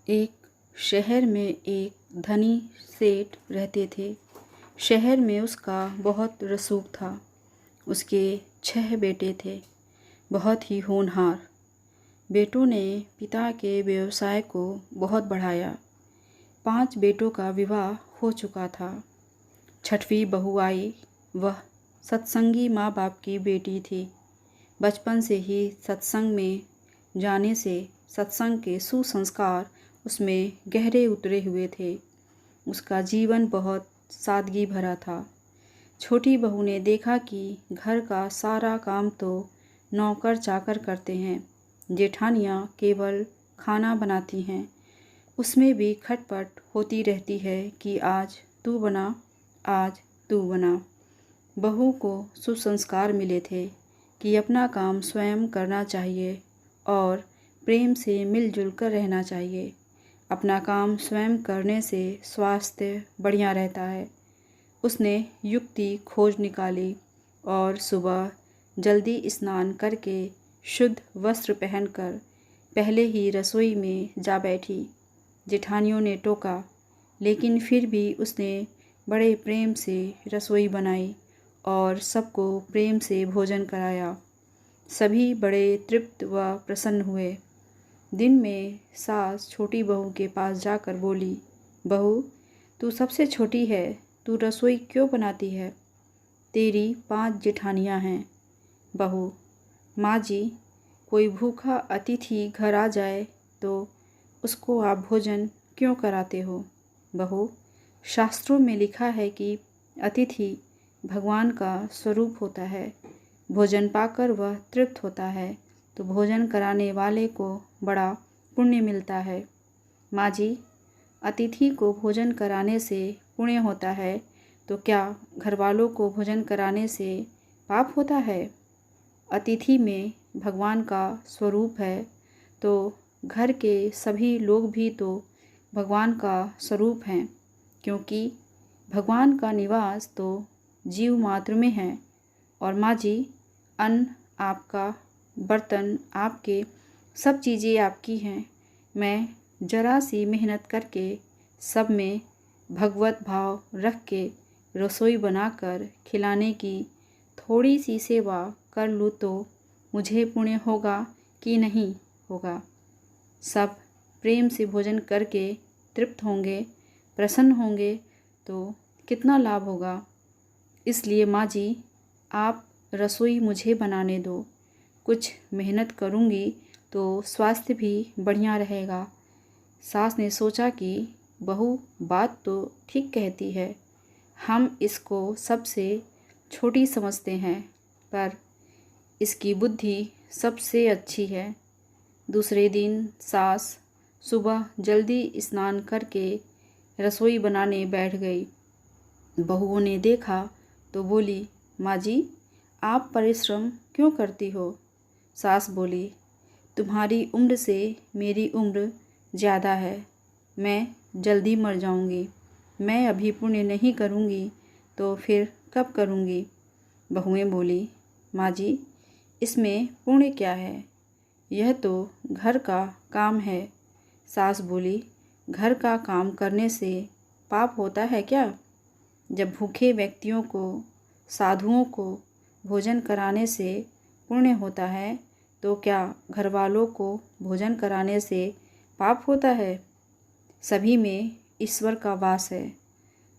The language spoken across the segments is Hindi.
एक शहर में एक धनी सेठ रहते थे। शहर में उसका बहुत रसूख था। उसके 6 बेटे थे, बहुत ही होनहार। बेटों ने पिता के व्यवसाय को बहुत बढ़ाया। 5 बेटों का विवाह हो चुका था। 6वीं बहू आई। वह सत्संगी माँ बाप की बेटी थी। बचपन से ही सत्संग में जाने से सत्संग के सुसंस्कार उसमें गहरे उतरे हुए थे। उसका जीवन बहुत सादगी भरा था। छोटी बहू ने देखा कि घर का सारा काम तो नौकर चाकर करते हैं, जेठानियाँ केवल खाना बनाती हैं। उसमें भी खटपट होती रहती है कि आज तू बना, आज तू बना। बहू को सुसंस्कार मिले थे कि अपना काम स्वयं करना चाहिए और प्रेम से मिलजुल कर रहना चाहिए। अपना काम स्वयं करने से स्वास्थ्य बढ़िया रहता है। उसने युक्ति खोज निकाली और सुबह जल्दी स्नान करके शुद्ध वस्त्र पहनकर पहले ही रसोई में जा बैठी। जेठानियों ने टोका, लेकिन फिर भी उसने बड़े प्रेम से रसोई बनाई और सबको प्रेम से भोजन कराया। सभी बड़े तृप्त व प्रसन्न हुए। दिन में सास छोटी बहू के पास जाकर बोली, बहू, तू सबसे छोटी है, तू रसोई क्यों बनाती है? तेरी 5 जेठानियाँ हैं। बहू, माँ जी, कोई भूखा अतिथि घर आ जाए तो उसको आप भोजन क्यों कराते हो? बहू, शास्त्रों में लिखा है कि अतिथि भगवान का स्वरूप होता है। भोजन पाकर वह तृप्त होता है तो भोजन कराने वाले को बड़ा पुण्य मिलता है। माँ जी, अतिथि को भोजन कराने से पुण्य होता है तो क्या घरवालों को भोजन कराने से पाप होता है? अतिथि में भगवान का स्वरूप है तो घर के सभी लोग भी तो भगवान का स्वरूप हैं, क्योंकि भगवान का निवास तो जीव मात्र में है। और माँ जी, अन्न आपका, बर्तन आपके, सब चीज़ें आपकी हैं। मैं जरा सी मेहनत करके सब में भगवत भाव रख के रसोई बनाकर खिलाने की थोड़ी सी सेवा कर लूँ तो मुझे पुण्य होगा कि नहीं होगा? सब प्रेम से भोजन करके तृप्त होंगे, प्रसन्न होंगे तो कितना लाभ होगा। इसलिए माँ जी, आप रसोई मुझे बनाने दो। कुछ मेहनत करूँगी तो स्वास्थ्य भी बढ़िया रहेगा। सास ने सोचा कि बहू बात तो ठीक कहती है, हम इसको सबसे छोटी समझते हैं, पर इसकी बुद्धि सबसे अच्छी है। दूसरे दिन सास सुबह जल्दी स्नान करके रसोई बनाने बैठ गई। बहुओं ने देखा तो बोली, माँ जी, आप परिश्रम क्यों करती हो? सास बोली, तुम्हारी उम्र से मेरी उम्र ज़्यादा है, मैं जल्दी मर जाऊंगी। मैं अभी पुण्य नहीं करूंगी तो फिर कब करूंगी? बहुएं बोली, माँ जी, इसमें पुण्य क्या है? यह तो घर का काम है। सास बोली, घर का काम करने से पाप होता है क्या? जब भूखे व्यक्तियों को, साधुओं को भोजन कराने से पुण्य होता है तो क्या घरवालों को भोजन कराने से पाप होता है? सभी में ईश्वर का वास है।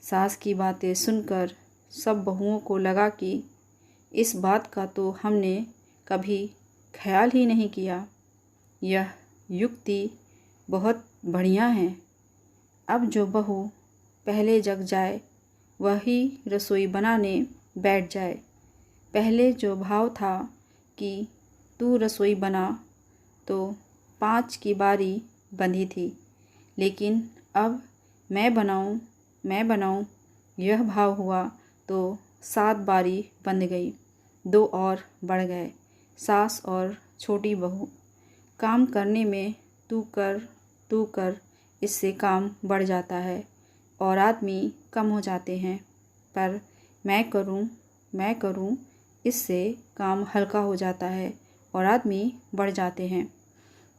सास की बातें सुनकर सब बहुओं को लगा कि इस बात का तो हमने कभी ख्याल ही नहीं किया। यह युक्ति बहुत बढ़िया है। अब जो बहू पहले जग जाए वही रसोई बनाने बैठ जाए। पहले जो भाव था कि तू रसोई बना तो 5 की बारी बंधी थी, लेकिन अब मैं बनाऊं यह भाव हुआ तो 7 बारी बंध गई। 2 और बढ़ गए। सास और छोटी बहू काम करने में तू कर इससे काम बढ़ जाता है और आदमी कम हो जाते हैं, पर मैं करूं इससे काम हल्का हो जाता है और आदमी बढ़ जाते हैं।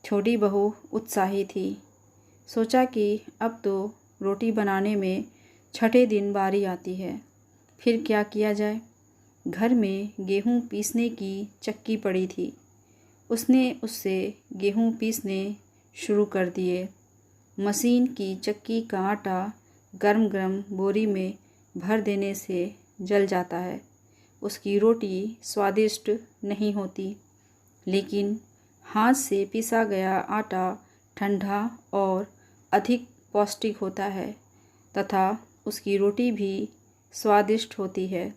छोटी बहू उत्साही थी। सोचा कि अब तो रोटी बनाने में छठे दिन बारी आती है, फिर क्या किया जाए। घर में गेहूं पीसने की चक्की पड़ी थी। उसने उससे गेहूं पीसने शुरू कर दिए। मशीन की चक्की का आटा गरम गरम बोरी में भर देने से जल जाता है। उसकी रोटी स्वादिष्ट नहीं होती, लेकिन हाथ से पीसा गया आटा ठंडा और अधिक पौष्टिक होता है तथा उसकी रोटी भी स्वादिष्ट होती है।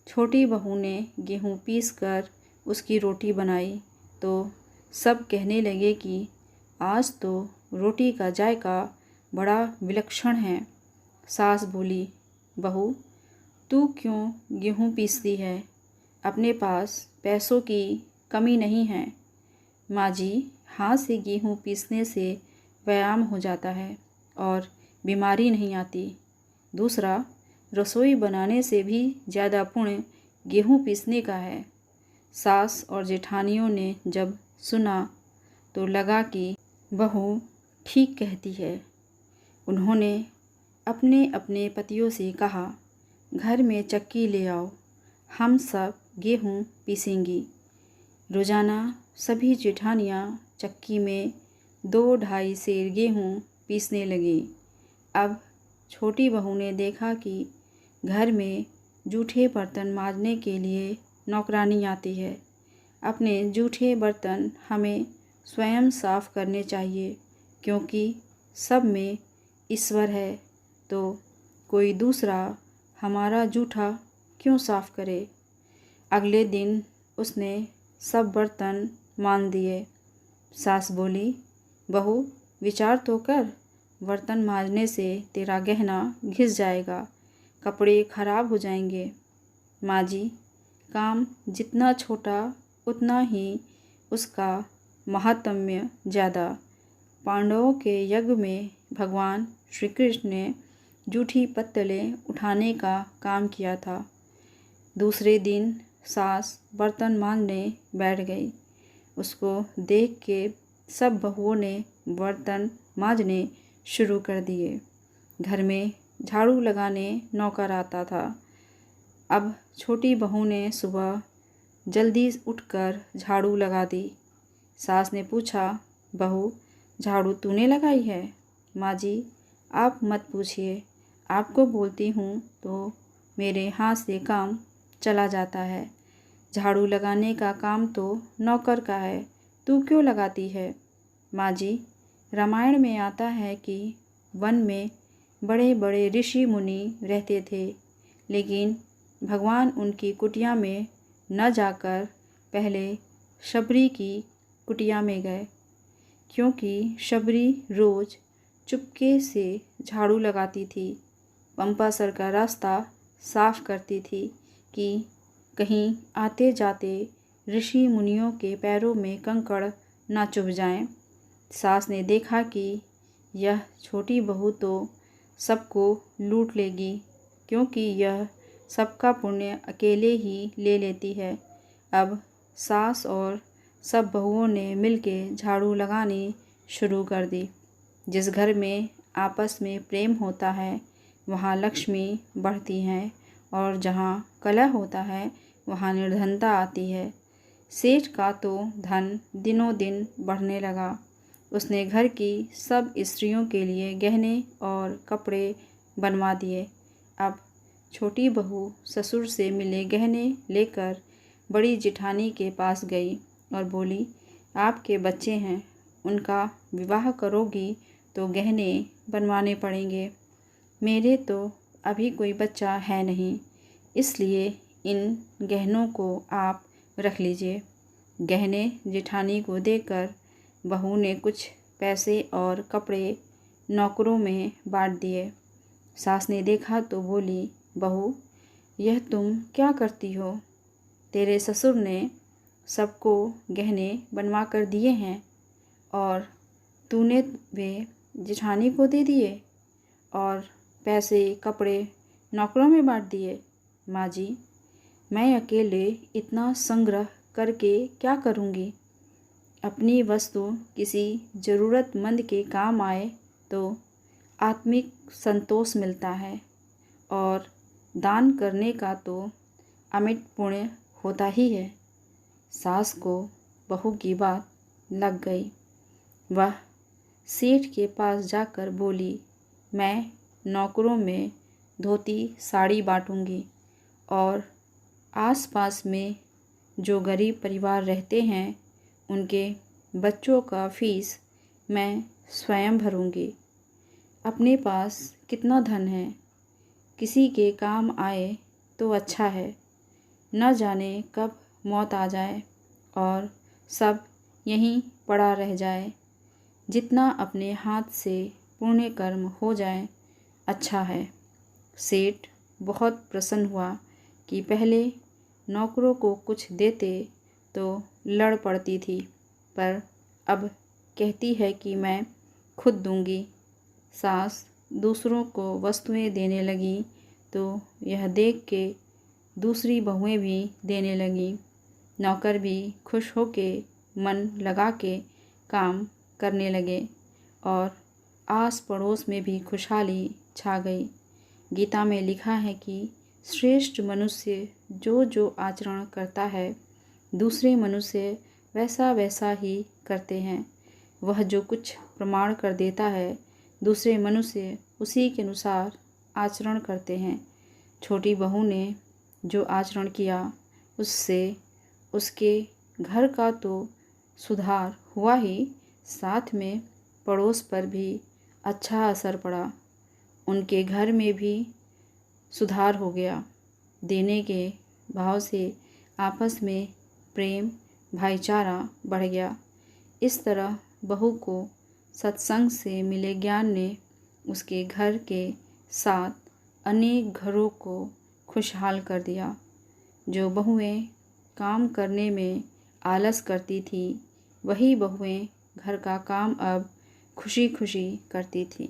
छोटी बहू ने गेहूं पीसकर उसकी रोटी बनाई तो सब कहने लगे कि आज तो रोटी का जायका बड़ा विलक्षण है। सास बोली, बहू तू क्यों गेहूं पीसती है? अपने पास पैसों की कमी नहीं है। माँ जी, हाथ से गेहूं पीसने से व्यायाम हो जाता है और बीमारी नहीं आती। दूसरा, रसोई बनाने से भी ज़्यादा पुण्य गेहूं पीसने का है। सास और जेठानियों ने जब सुना तो लगा कि बहू ठीक कहती है। उन्होंने अपने अपने पतियों से कहा, घर में चक्की ले आओ, हम सब गेहूं पीसेंगी। रोज़ाना सभी जेठानियाँ चक्की में 2-2.5 सेर गेहूं पीसने लगी। अब छोटी बहू ने देखा कि घर में जूठे बर्तन मांजने के लिए नौकरानी आती है। अपने जूठे बर्तन हमें स्वयं साफ करने चाहिए, क्योंकि सब में ईश्वर है, तो कोई दूसरा हमारा जूठा क्यों साफ करे। अगले दिन उसने सब बर्तन मान दिए। सास बोली, बहू विचार तो कर, बर्तन मांजने से तेरा गहना घिस जाएगा, कपड़े खराब हो जाएंगे। माँ जी, काम जितना छोटा उतना ही उसका महात्म्य ज़्यादा। पांडवों के यज्ञ में भगवान श्री कृष्ण ने जूठी पत्तलें उठाने का काम किया था। दूसरे दिन सास बर्तन मांजने बैठ गई। उसको देख के सब बहुओं ने बर्तन मांजने शुरू कर दिए। घर में झाड़ू लगाने नौकर आता था। अब छोटी बहू ने सुबह जल्दी उठकर झाड़ू लगा दी। सास ने पूछा, बहू झाड़ू तूने लगाई है? माँ जी, आप मत पूछिए, आपको बोलती हूँ तो मेरे हाथ से काम चला जाता है। झाड़ू लगाने का काम तो नौकर का है, तू क्यों लगाती है? माँ जी, रामायण में आता है कि वन में बड़े बड़े ऋषि मुनि रहते थे, लेकिन भगवान उनकी कुटिया में न जाकर पहले शबरी की कुटिया में गए, क्योंकि शबरी रोज़ चुपके से झाड़ू लगाती थी, पंपासर का रास्ता साफ करती थी कि कहीं आते जाते ऋषि मुनियों के पैरों में कंकड़ ना चुभ जाएं। सास ने देखा कि यह छोटी बहू तो सबको लूट लेगी, क्योंकि यह सबका पुण्य अकेले ही ले लेती है। अब सास और सब बहुओं ने मिलके झाड़ू लगानी शुरू कर दी। जिस घर में आपस में प्रेम होता है वहाँ लक्ष्मी बढ़ती हैं, और जहाँ कलह होता है वहाँ निर्धनता आती है। सेठ का तो धन दिनों दिन बढ़ने लगा। उसने घर की सब स्त्रियों के लिए गहने और कपड़े बनवा दिए। अब छोटी बहू ससुर से मिले गहने लेकर बड़ी जेठानी के पास गई और बोली, आपके बच्चे हैं, उनका विवाह करोगी तो गहने बनवाने पड़ेंगे। मेरे तो अभी कोई बच्चा है नहीं, इसलिए इन गहनों को आप रख लीजिए। गहने जेठानी को देकर बहू ने कुछ पैसे और कपड़े नौकरों में बांट दिए। सास ने देखा तो बोली, बहू यह तुम क्या करती हो? तेरे ससुर ने सबको गहने बनवा कर दिए हैं और तूने वे जेठानी को दे दिए और पैसे कपड़े नौकरों में बांट दिए। माँ जी, मैं अकेले इतना संग्रह करके क्या करूँगी? अपनी वस्तु किसी ज़रूरतमंद के काम आए तो आत्मिक संतोष मिलता है और दान करने का तो अमिट पुण्य होता ही है। सास को बहू की बात लग गई। वह सेठ के पास जाकर बोली, मैं नौकरों में धोती साड़ी बांटूंगी और आसपास में जो गरीब परिवार रहते हैं उनके बच्चों का फीस मैं स्वयं भरूंगी। अपने पास कितना धन है, किसी के काम आए तो अच्छा है। न जाने कब मौत आ जाए और सब यहीं पड़ा रह जाए। जितना अपने हाथ से पुण्य कर्म हो जाए अच्छा है। सेठ बहुत प्रसन्न हुआ कि पहले नौकरों को कुछ देते तो लड़ पड़ती थी, पर अब कहती है कि मैं खुद दूंगी। सास दूसरों को वस्तुएं देने लगी तो यह देख के दूसरी बहुएं भी देने लगीं। नौकर भी खुश होके मन लगा के काम करने लगे और आस पड़ोस में भी खुशहाली छा गई। गीता में लिखा है कि श्रेष्ठ मनुष्य जो जो आचरण करता है दूसरे मनुष्य वैसा वैसा ही करते हैं। वह जो कुछ प्रमाण कर देता है दूसरे मनुष्य उसी के अनुसार आचरण करते हैं। छोटी बहू ने जो आचरण किया उससे उसके घर का तो सुधार हुआ ही, साथ में पड़ोस पर भी अच्छा असर पड़ा। उनके घर में भी सुधार हो गया। देने के भाव से आपस में प्रेम भाईचारा बढ़ गया। इस तरह बहू को सत्संग से मिले ज्ञान ने उसके घर के साथ अनेक घरों को खुशहाल कर दिया। जो बहुएं काम करने में आलस करती थी वही बहुएं घर का काम अब खुशी खुशी करती थी।